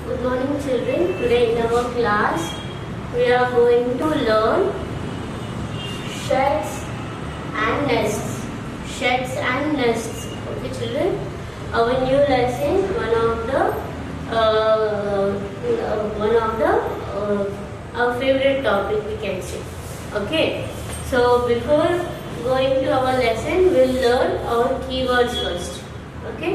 Good morning children. Today in our class we are going to learn sheds and nests. Sheds and nests. Okay children. Our new lesson, our favorite topic we can say. Okay. So before going to our lesson, we'll learn our keywords first. Okay.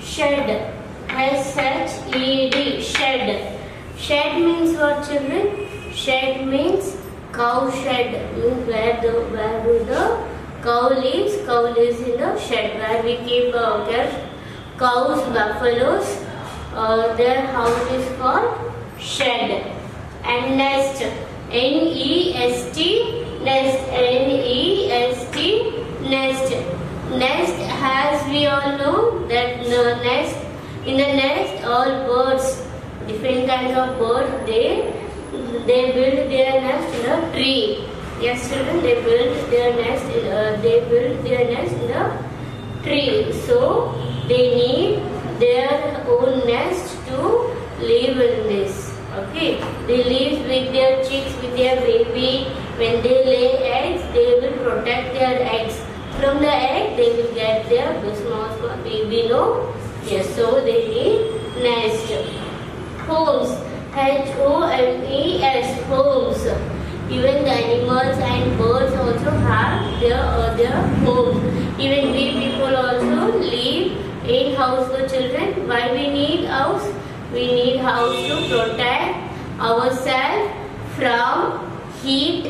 Shed. S-H-E-D. Shed. Shed means what children? Shed means cow shed. Means where the cow lives. Cow lives in the shed where we keep cows, buffaloes. Their house is called shed. And nest. N-E-S-T. Nest. N-E-S-T. Nest. Nest, as we all know that nest. In the nest, all birds, different kinds of birds, they build their nest in a tree. Yes, children, they build their nest in the tree. So they need their own nest to live in this. Okay, they live with their chicks, with their baby. When they lay eggs, they will protect their eggs. From the egg, they will get their small baby. No. Yes, so they need nest. Homes. H-O-M-E-S. Homes. Even the animals and birds also have their homes. Even we people also live in house for children. Why we need house? We need house to protect ourselves from heat,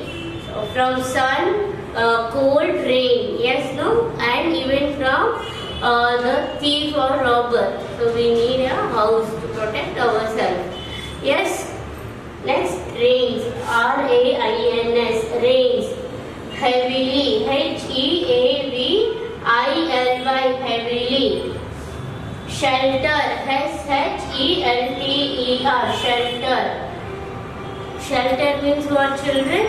from sun, cold, rain. Yes, no? And even from the thief or robber. So we need a house to protect ourselves. Yes. Next, rains. R-A-I-N-S. Rains. Heavily. H-E-A-V-I-L-Y. Heavily. Shelter. S-H-E-L-T-E-R. Shelter. Shelter means what children?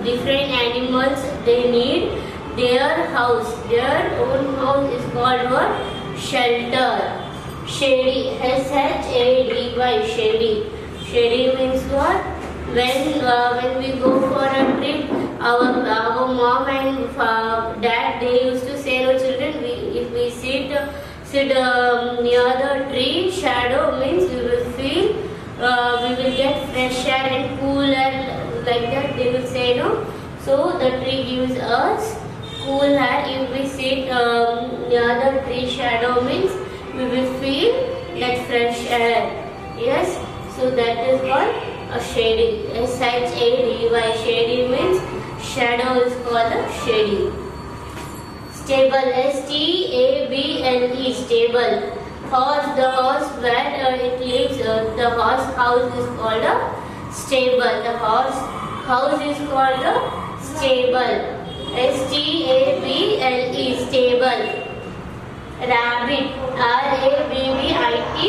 Different animals, they need their house. Their own house is called what? Shelter. Shady. S-H-A-D-Y. Shady. Shady means what? When we go for a trip, our mom and dad, they used to say, no children, if we sit near the tree, shadow means we will feel, we will get fresh air and cool air, like that they will say, no. So the tree gives us cool air. If we sit near the tree shadow means we will feel that fresh air. Yes, so that is called a shady. S-H-A-D-Y. Shady means shadow is called a shady. Stable. S-T-A-B-L-E. Stable. Horse. The horse where it lives, the horse house is called a stable. The horse house is called a stable. S-T-A-B-L-E. Stable. Rabbit. R-A-B-B-I-T.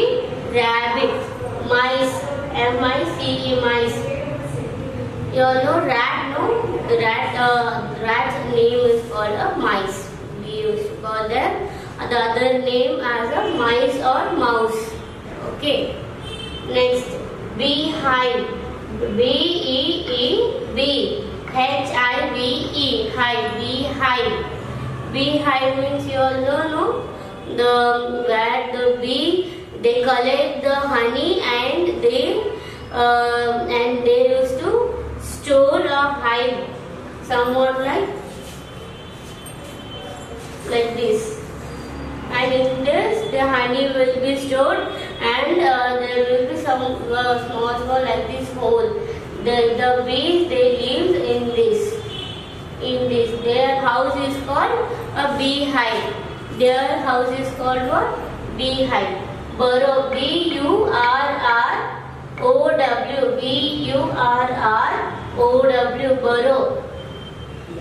Rabbit. Mice. M-I-C-E. Mice. You all know rat, no? The rat's name is called a mice. We used to call them the other name as a mice or mouse. Okay. Next. Beehive. B-E-E-B. H-I-V-E. Hive. Beehive. Beehive means you all know, no? Where the bee, they collect the honey and they used to store a hive somewhat like this. And in this, the honey will be stored, and there will be some small like this hole. The bees, they live in this. Their house is called a beehive. Their house is called what? Beehive. Burrow. B-U-R-R-O-W. B-U-R-R-O-W. Burrow.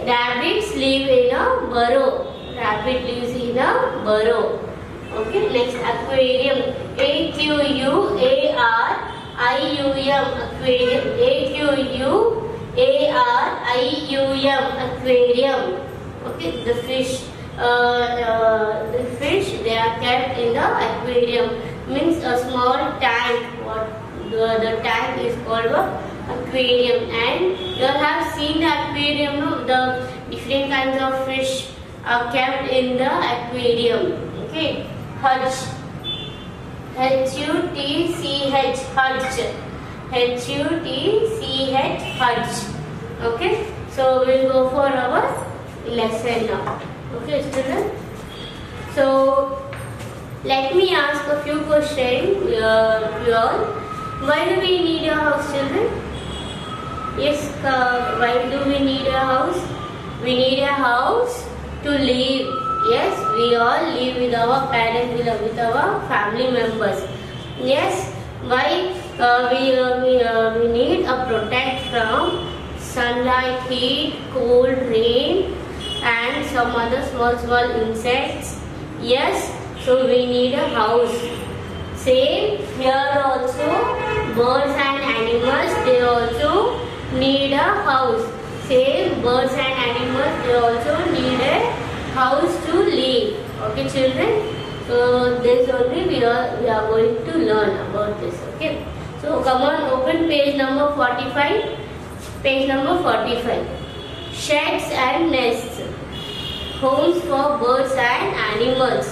Rabbits live in a burrow. Rabbit lives in a burrow. Okay, next, aquarium. A-Q-U-A-R-I-U-M. Aquarium. A-Q-U-A-R-I-U-M. Aquarium. Okay, the fish. the fish, they are kept in the aquarium. Means a small tank. What the tank is called a aquarium. And you all have seen the aquarium, no? The different kinds of fish are kept in the aquarium. Okay. Hutch. H-U-T-C-H. Hutch. H-U-T-C-H. Hutch. Okay. So we'll go for our lesson now. Okay, children. So let me ask a few questions you all. Why do we need a house, children? Yes, why do we need a house? We need a house to live. Yes, we all live with our parents, with our family members. Yes, why we need a protect from sunlight, heat, cold, rain, and some other small insects. Yes, so we need a house. Same here also, birds and animals, they also need a house. Same birds and animals, they also need a house to live. Okay, children. So this only we are going to learn about this. Okay. So come on, open page number 45. Page number 45. Sheds and nests. Homes for birds and animals.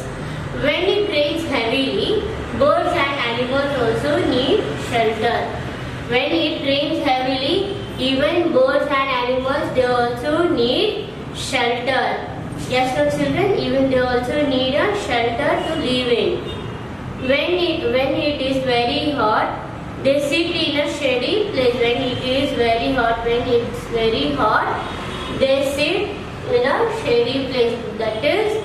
When it rains heavily, birds and animals also need shelter. When it rains heavily, even birds and animals, they also need shelter. Yes, no children, even they also need a shelter to live in. When it is very hot, they sit in a shady place. When it is very hot, they sit in a shady place. That is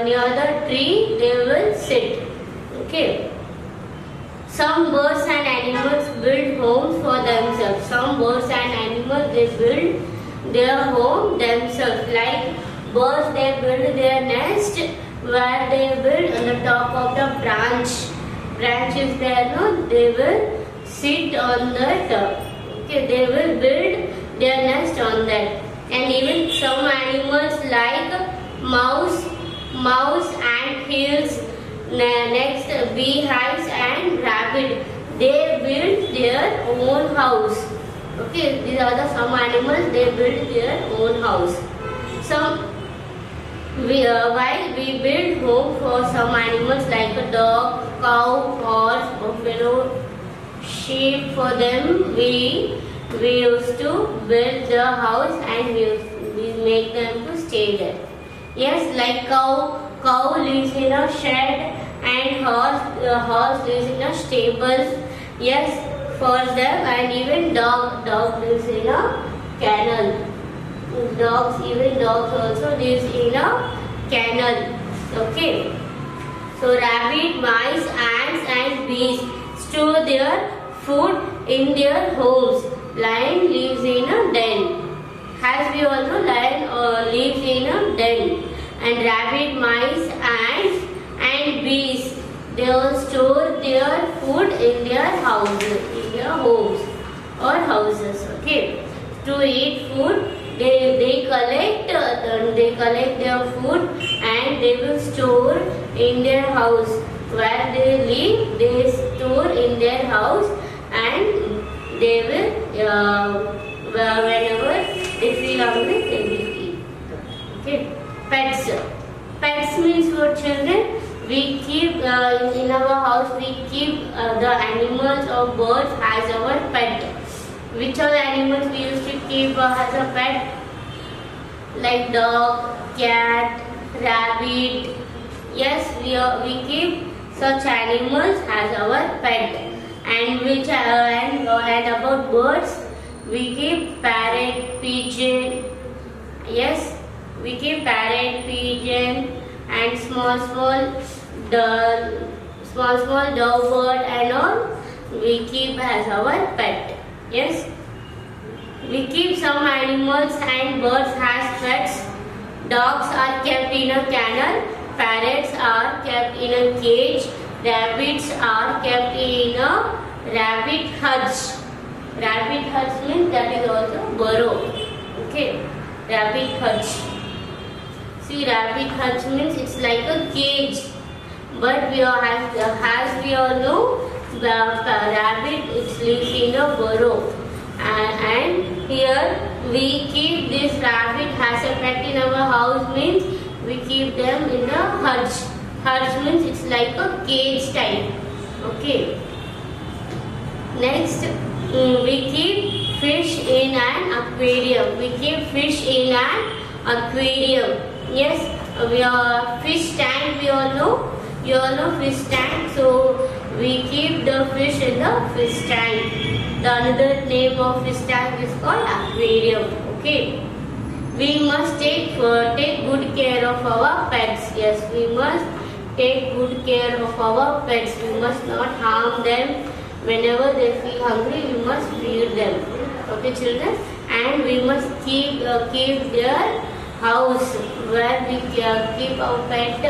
near the tree, they will sit. Okay. Some birds and animals build homes for themselves. Some birds and animals, they build their home themselves. Like birds, they build their nest where they build on the top of the branch. Branch is there, no? They will sit on that. Okay, they will build their nest on that. And even some animals like mouse, ant hills, next beehives and rabbit, they build their own house. Okay, these are the some animals, they build their own house. While we build home for some animals like a dog, cow, horse, buffalo, sheep, for them we used to build the house and we make them to stay there. Yes, like cow lives in a shed and horse lives in a stable. Yes, for them, and even dog lives in a kennel. Dogs also lives in a kennel. Okay. So rabbit, mice, ants and bees store their food in their homes. Lion lives in a den. As we all know, lion lives in a den. And rabbit, mice, ants and bees, they all store their food in their houses, in their homes or houses. Okay. To eat food, they collect their food and they will store in their house. Where they live, they store in their house and they will whenever they feel hungry, they will eat. Okay. Pets. Pets means for children. We keep in our house. We keep the animals or birds as our pet. Which are the animals we used to keep as a pet? Like dog, cat, rabbit. Yes, we keep such animals as our pet. And about birds, we keep parrot, pigeon. Yes, we keep parrot, pigeon, and small dovebird and all. We keep as our pet. Yes, we keep some animals and birds as pets. Dogs are kept in a kennel. Parrots are kept in a cage. Rabbits are kept in a rabbit hutch. Rabbit hutch means that is also burrow. Okay, rabbit hutch. See, rabbit hutch means it's like a cage. But as we all know, the rabbit lives in a burrow. And here we keep this rabbit as a pet in our house means we keep them in a hutch. Hutch means it's like a cage type. Okay. Next, we keep fish in an aquarium. We keep fish in an aquarium. Yes, we are fish tank. We all know. You all know fish tank. So we keep the fish in the fish tank. The another name of fish tank is called aquarium. Okay. We must take good care of our pets. Yes, we must take good care of our pets. We must not harm them. Whenever they feel hungry, we must feed them. Okay, children. And we must keep their house where we keep our pets,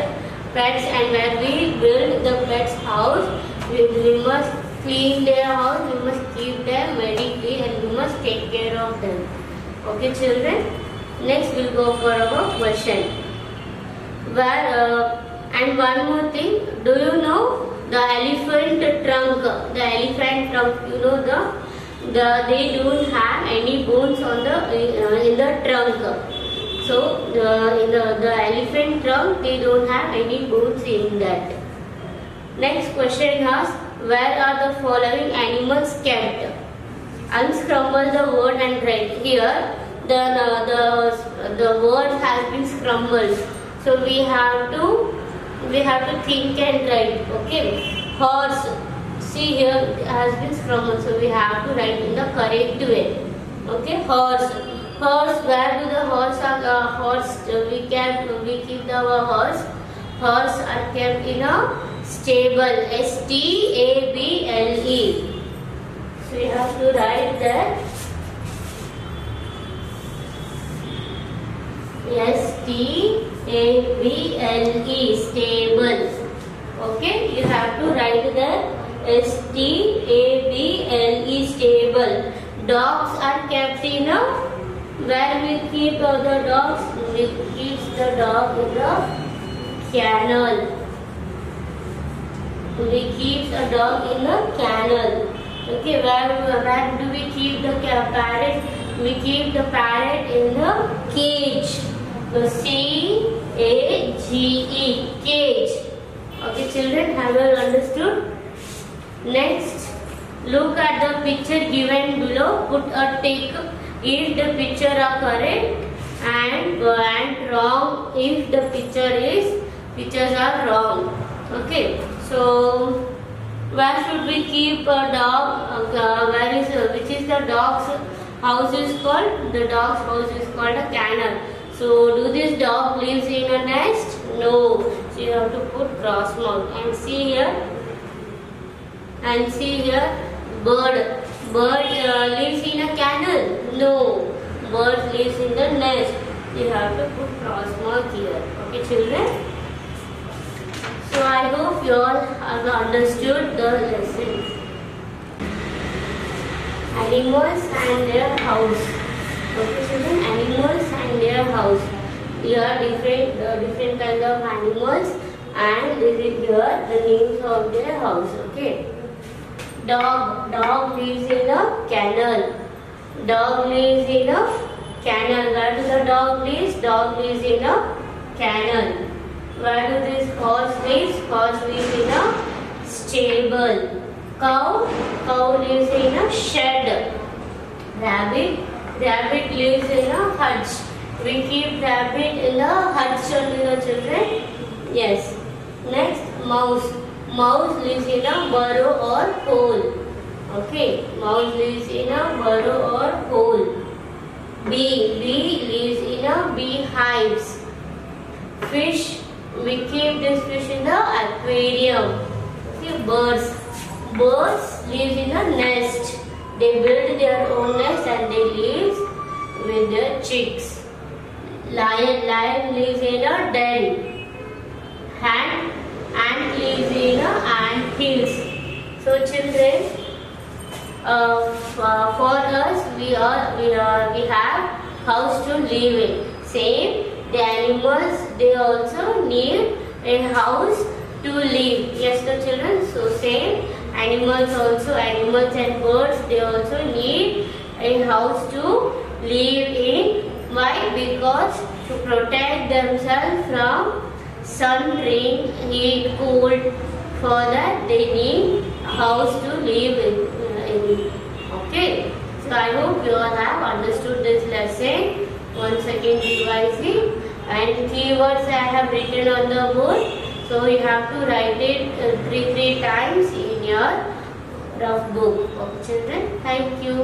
and where we build the pets' house. We must clean their house. We must keep them very clean, and we must take care of them. Okay, children. Next, we'll go for our question. And one more thing. Do you know the elephant trunk? The elephant trunk. You know they don't have any bones on in the trunk. So in the elephant trunk, they don't have any bones in that. Next question asks, where are the following animals kept? Unscramble the word and write. Here the word has been scrambled. So we have to think and write. Okay. Horse. See, here it has been scrambled. So we have to write in the correct way. Okay. Horse. Horse. Where do the horse are? We keep our horse. Horse are kept in a stable. stable. So we have to write that. stable. Okay, you have to write the stable. Dogs are kept in a, where we keep the dogs. We keep the dog in the kennel. We keep a dog in the kennel. Okay, where do we keep the parrot? We keep the parrot in the cage. So CAGE, cage. Okay, children, have you understood? Next, look at the picture given below. Put a tick if the picture are correct, and wrong if the pictures are wrong. Okay, so where should we keep a dog? Which is the dog's house is called? The dog's house is called a kennel. So do this dog lives in a nest? No. So you have to put cross mark. And see here. Bird. Bird lives in a kennel? No. Bird lives in the nest. You have to put cross mark here. Okay, children? So I hope you all have understood the lesson. Animals and their house. Okay, children, animals and their house. Here are different kinds of animals, and this is here the names of their house. Okay. Dog lives in a kennel. Dog lives in a kennel. Where does the dog live? Dog lives in a kennel. Where does this horse live? Horse lives in a stable. Cow lives in a shed. Rabbit lives in a hutch. We keep rabbit in a hutch only, the children. Yes. Next, mouse. Mouse lives in a burrow or hole. Okay. Mouse lives in a burrow or hole. Bee lives in a beehives. Fish. We keep this fish in the aquarium. Okay. Birds live in a nest. They build their own nest and they live with their chicks. Lion lives in a den. Ant lives in a ant hills. So children, for us we have house to live in. Same, the animals they also need a house to live. Yes, the children. So same animals also, animals and birds, they also need a house to live in. Why? Because to protect themselves from sun, rain, heat, cold. For that they need a house to live in. Okay. So I hope you all have understood this lesson. Once again revising, and keywords I have written on the board. So you have to write it three times in your rough book. Okay, children. Thank you.